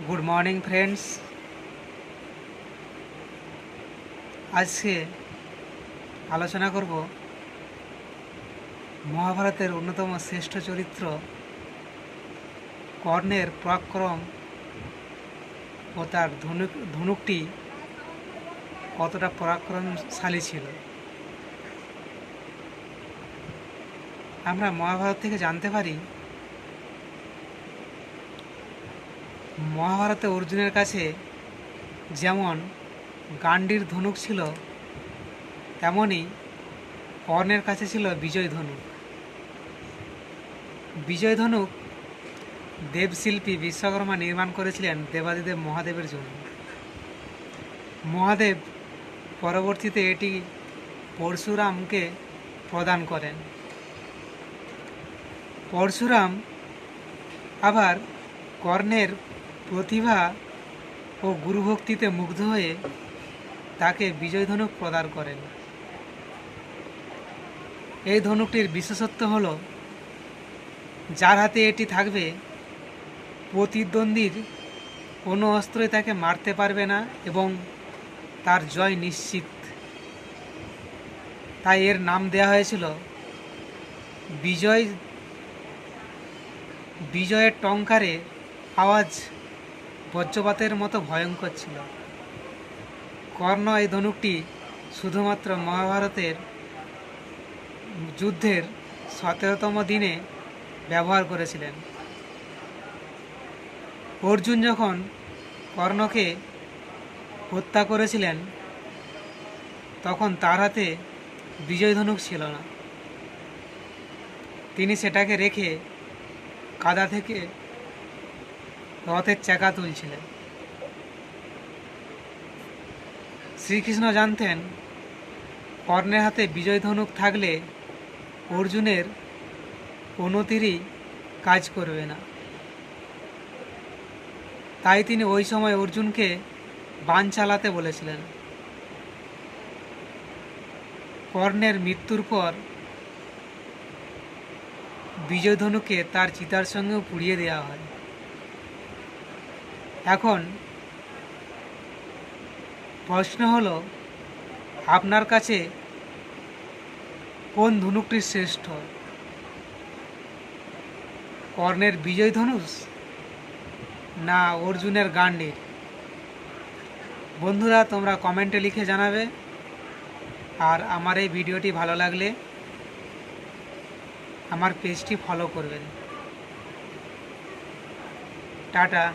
Good morning friends. আজকে আলোচনা করব মহাভারতের অন্যতম শ্রেষ্ঠ চরিত্র কর্ণের পরাক্রম ও তার ধনুকটি কতটা পরাক্রমশালী ছিল। আমরা মহাভারত থেকে জানতে পারি মহাভারতে অর্জুনের কাছে যেমন গান্ডীর ধনুক ছিল, তেমনই কর্ণের কাছে ছিল বিজয় ধনুক। বিজয় ধনুক দেবশিল্পী বিশ্বকর্মা নির্মাণ করেছিলেন দেবাদিদেব মহাদেবের জন্য। মহাদেব পরবর্তীতে এটি পরশুরামকে প্রদান করেন। পরশুরাম আবার কর্ণের প্রতিভা ও গুরুভক্তিতে মুগ্ধ হয়ে তাকে বিজয় ধনুক প্রদান করেন। এই ধনুকটির বিশেষত্ব হল, যার হাতে এটি থাকবে প্রতিদ্বন্দ্বীর কোনো অস্ত্রই তাকে মারতে পারবে না এবং তার জয় নিশ্চিত। তাই এর নাম দেওয়া হয়েছিল বিজয়। বিজয়ের টঙ্কারে আওয়াজ বজ্রপাতের মতো ভয়ঙ্কর ছিল। কর্ণ এই ধনুকটি শুধুমাত্র মহাভারতের যুদ্ধের 17তম দিনে ব্যবহার করেছিলেন। অর্জুন যখন কর্ণকে হত্যা করেছিলেন, তখন তার হাতে বিজয় ধনুক ছিল না। তিনি সেটাকে রেখে কাদা থেকে রথের চাকা তুলছিলেন। শ্রীকৃষ্ণ জানতেন কর্ণের হাতে বিজয় ধনুক থাকলে অর্জুনের কোনো তীরই কাজ করবে না। তাই তিনি ওই সময় অর্জুনকে বাণ চালাতে বলেছিলেন। কর্ণের মৃত্যুর পর বিজয় ধনুকে তার চিতার সঙ্গেও পুড়িয়ে দেওয়া হয়। এখন প্রশ্ন হলো, আপনার কাছে কোন ধনুকটি শ্রেষ্ঠ? কর্ণের বিজয় ধনুষ না অর্জুনের গান্ডীর? বন্ধুরা, তোমরা কমেন্টে লিখে জানাবে। আর আমার এই ভিডিওটি ভালো লাগলে আমার পেজটি ফলো করবেন। টাটা।